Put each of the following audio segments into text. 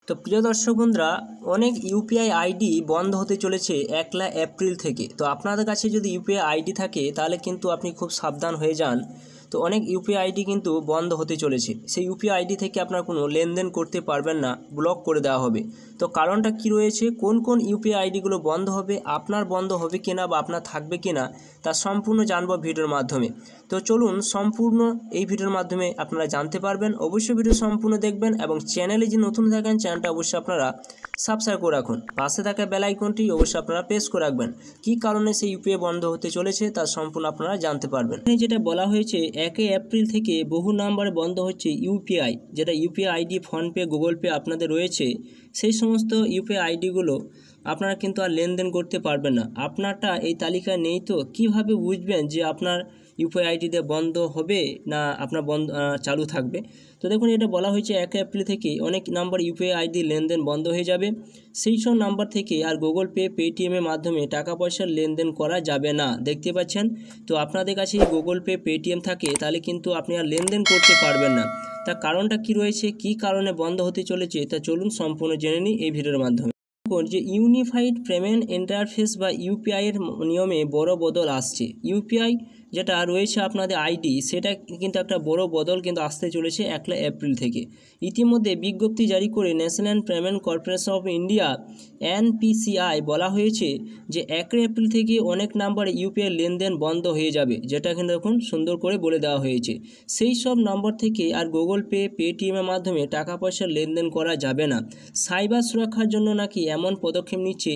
তো প্রিয় দর্শক বন্ধুরা, অনেক ইউপিআই আইডি বন্ধ হতে চলেছে 1 এপ্রিল থেকে। তো আপনাদের কাছে যদি ইউপিআই আইডি থাকে তাহলে কিন্তু আপনি খুব সাবধান হয়ে যান। তো অনেক ইউপিআই আইডি কিন্তু বন্ধ হতে চলেছে, সেই ইউপিআই আইডি থেকে আপনার কোনো লেনদেন করতে পারবেন না, ব্লক করে দেওয়া হবে। তো কারণটা কি রয়েছে, কোন কোন ইউপিআই আইডিগুলো বন্ধ হবে, আপনার বন্ধ হবে কিনা বা আপনার থাকবে কিনা তা সম্পূর্ণ জানবো ভিডিওর মাধ্যমে। তো চলুন সম্পূর্ণ এই ভিডিওর মাধ্যমে আপনারা জানতে পারবেন। অবশ্যই ভিডিও সম্পূর্ণ দেখবেন এবং চ্যানেলে যে নতুন থাকেন চ্যানেলটা অবশ্যই আপনারা সাবস্ক্রাইব করে রাখুন, পাশে থাকা বেল আইকনটি অবশ্যই আপনারা প্রেস করে রাখবেন। কী কারণে সেই ইউপিআই বন্ধ হতে চলেছে তা সম্পূর্ণ আপনারা জানতে পারবেন। যেটা বলা হয়েছে 1 এপ্রিল থেকে বহু নাম্বারে বন্ধ হচ্ছে ইউপিআই, যেটা UPI ID PhonePe, Google pay আপনাদের রয়েছে, সেই সমস্ত ইউপিআই আইডিগুলো আপনারা কিন্তু আর লেনদেন করতে পারবেন না। আপনারটা এই তালিকায় নেই, তো কিভাবে বুঝবেন যে আপনার ইউপিআই আইডিতে বন্ধ হবে না আপনার বন্ধ চালু থাকবে? তো দেখুন, এটা বলা হয়েছে 1 এপ্রিল থেকে অনেক নাম্বার ইউপিআই আইডি লেনদেন বন্ধ হয়ে যাবে। সেই সব নাম্বার থেকে আর গুগল পে, পেটিএমের মাধ্যমে টাকা পয়সার লেনদেন করা যাবে না, দেখতে পাচ্ছেন। তো আপনাদের কাছে গুগল পে, পেটিএম থাকে তাহলে কিন্তু আপনি আর লেনদেন করতে পারবেন না। তার কারণটা কি রয়েছে, কি কারণে বন্ধ হতে চলেছে তা চলুন সম্পূর্ণ জেনে নিই এই ভিডিওর মাধ্যমে। যে ইউনিফাইড পেমেন্ট ইন্টারফেস বা ইউপিআই এর নিয়মে বড় বদল আসছে। ইউপিআই যেটা রয়েছে আপনাদের আইডি, সেটা কিন্তু একটা বড় বদল কিন্তু আসতে চলেছে 1 এপ্রিল থেকে। ইতিমধ্যে বিজ্ঞপ্তি জারি করে national payment corporation of India NPCI বলা হয়েছে যে 1 এপ্রিল থেকে অনেক নাম্বারে ইউপিআই লেনদেন বন্ধ হয়ে যাবে, যেটা কিন্তু এখন সুন্দর করে বলে দেওয়া হয়েছে। সেই সব নম্বর থেকে আর গুগল পে, পেটিএমের মাধ্যমে টাকা পয়সার লেনদেন করা যাবে না। সাইবার সুরক্ষার জন্য নাকি এমন পদক্ষেপ নিচ্ছে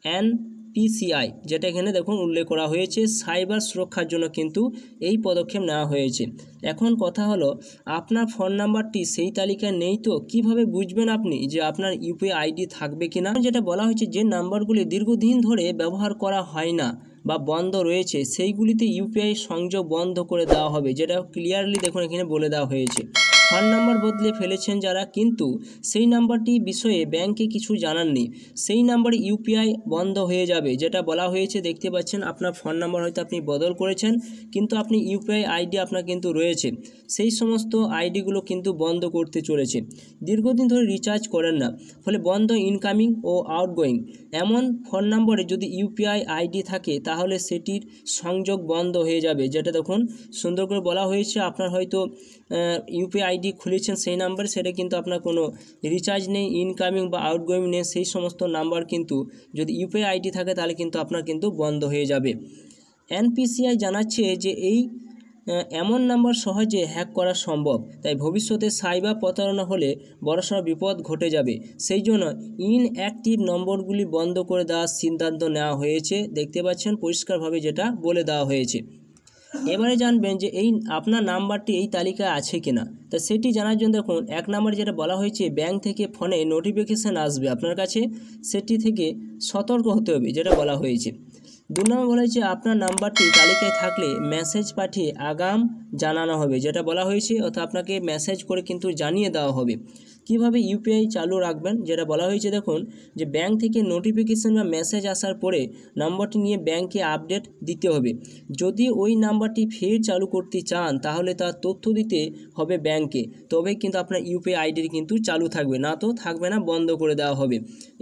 এনপিসিআই, যেটা এখানে দেখুন উল্লেখ করা হয়েছে। সাইবার সুরক্ষার জন্য কিন্তু এই পদক্ষেপ নেওয়া হয়েছে। এখন কথা হলো, আপনার ফোন নাম্বারটি সেই তালিকায় নেই, তো কিভাবে বুঝবেন আপনি যে আপনার ইউপিআই আইডি থাকবে কিনা? যেটা বলা হয়েছে, যে নাম্বারগুলি দীর্ঘদিন ধরে ব্যবহার করা হয় না বা বন্ধ রয়েছে সেইগুলিতে ইউপিআই সংযোগ বন্ধ করে দেওয়া হবে, যেটা ক্লিয়ারলি দেখুন এখানে বলে দেওয়া হয়েছে। ফোন নাম্বার বদলে ফেলেছেন যারা, কিন্তু সেই নাম্বারটি বিষয়ে ব্যাংকে কিছু জানাননি, সেই নাম্বারে ইউপিআই বন্ধ হয়ে যাবে, যেটা বলা হয়েছে। দেখতে পাচ্ছেন আপনার ফোন নাম্বার হয়তো আপনি বদল করেছেন, কিন্তু আপনি ইউপিআই আইডি আপনার কিন্তু রয়েছে, সেই সমস্ত আইডিগুলো কিন্তু বন্ধ করতে চলেছে। দীর্ঘদিন ধরে রিচার্জ করেন না, ফলে বন্ধ ইনকামিং ও আউটগোয়িং। এমন ফোন নম্বরে যদি ইউপিআই আইডি থাকে তাহলে সেটির সংযোগ বন্ধ হয়ে যাবে, যেটা দেখুন সুন্দর করে বলা হয়েছে। আপনার হয়তো ইউপিআই আইডি খুলেছেন সেই নাম্বারে, সেটা কিন্তু আপনার কোনো রিচার্জ নেই, ইনকামিং বা আউটগোয়িং নেই, সেই সমস্ত নাম্বার কিন্তু যদি ইউপিআই আইডি থাকে তাহলে কিন্তু আপনার কিন্তু বন্ধ হয়ে যাবে। এনপিসিআই জানাচ্ছে যে এই এমন নাম্বার সহজে হ্যাক করা সম্ভব, তাই ভবিষ্যতে সাইবার প্রতারণা হলে বড়সড় বিপদ ঘটে যাবে। সেই জন্য ইনঅ্যাক্টিভ নম্বরগুলি বন্ধ করে দেওয়ার সিদ্ধান্ত নেওয়া হয়েছে, দেখতে পাচ্ছেন পরিষ্কারভাবে যেটা বলে দেওয়া হয়েছে। এবারে জানবেন যে এই আপনার নাম্বারটি এই তালিকায় আছে কিনা। তা সেটি জানার জন্য দেখুন, 1 নম্বরে যেটা বলা হয়েছে, ব্যাংক থেকে ফোনে নোটিফিকেশান আসবে আপনার কাছে, সেটি থেকে সতর্ক হতে হবে, যেটা বলা হয়েছে। 2 নম্বর বলা হয়েছে, আপনার নাম্বারটি তালিকায় থাকলে মেসেজ পাঠিয়ে আগাম জানানো হবে, যেটা বলা হয়েছে, অর্থাৎ আপনাকে মেসেজ করে কিন্তু জানিয়ে দেওয়া হবে। কিভাবে ইউপিআই চালু রাখবেন, যেটা বলা হয়েছে, দেখুন যে ব্যাংক থেকে নোটিফিকেশান বা মেসেজ আসার পরে নাম্বারটি নিয়ে ব্যাংকে আপডেট দিতে হবে। যদি ওই নাম্বারটি ফের চালু করতে চান তাহলে তার তথ্য দিতে হবে ব্যাংকে, তবে কিন্তু আপনার ইউপিআই আইডি কিন্তু চালু থাকবে, না তো থাকবে না, বন্ধ করে দেওয়া হবে।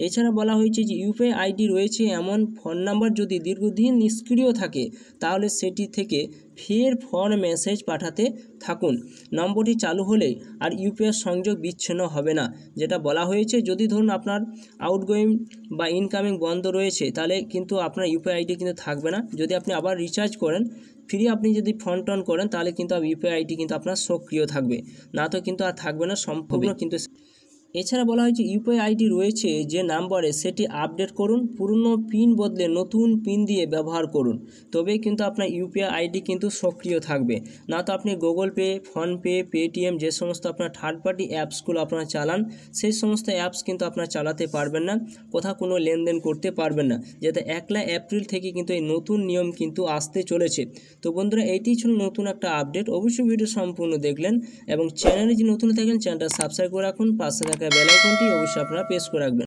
এছাড়া বলা হয়েছে যে ইউপিআই আইডি রয়েছে এমন ফোন নাম্বার যদি দীর্ঘদিন নিষ্ক্রিয় থাকে তাহলে সেটি থেকে ফের ফোন মেসেজ পাঠাতে থাকুন। নম্বরটি চালু হলে আর ইউপিআই সংযোগ বিচ্ছিন্ন হবে না, যেটা বলা হয়েছে। যদি ধরুন আপনার আউটগোয়িং বা ইনকামিং বন্ধ রয়েছে তাহলে কিন্তু আপনার ইউপিআই আইডি কিন্তু থাকবে না। যদি আপনি আবার রিচার্জ করেন, ফ্রি আপনি যদি ফোন টোন করেন তাহলে কিন্তু ইউপিআই আইডি কিন্তু আপনার সক্রিয় থাকবে, না তো কিন্তু আর থাকবে না সম্পূর্ণ কিন্তু। এছাড়া বলা হয়েছে ইউপিআই আইডি রয়েছে যে নাম্বারে সেটি আপডেট করুন, পুরনো পিন বদলে নতুন পিন দিয়ে ব্যবহার করুন, তবেই কিন্তু আপনার ইউপিআই আইডি কিন্তু সক্রিয় থাকবে, না তো আপনি গুগল পে, ফোনপে, পেটিএম যে সমস্ত আপনার থার্ড পার্টি অ্যাপসগুলো আপনারা চালান সেই সমস্ত অ্যাপস কিন্তু আপনারা চালাতে পারবেন না, কোথাও কোনো লেনদেন করতে পারবেন না, যাতে 1 এপ্রিল থেকে কিন্তু এই নতুন নিয়ম কিন্তু আসতে চলেছে। তো বন্ধুরা, এইটাই ছিল নতুন একটা আপডেট। অবশ্যই ভিডিও সম্পূর্ণ দেখলেন এবং চ্যানেলে যে নতুন থাকেন চ্যানেলটা সাবস্ক্রাইব করে রাখুন, পাশে থাকা বেল আইকনটি অবশ্যই আপনারা প্রেস করে রাখবেন।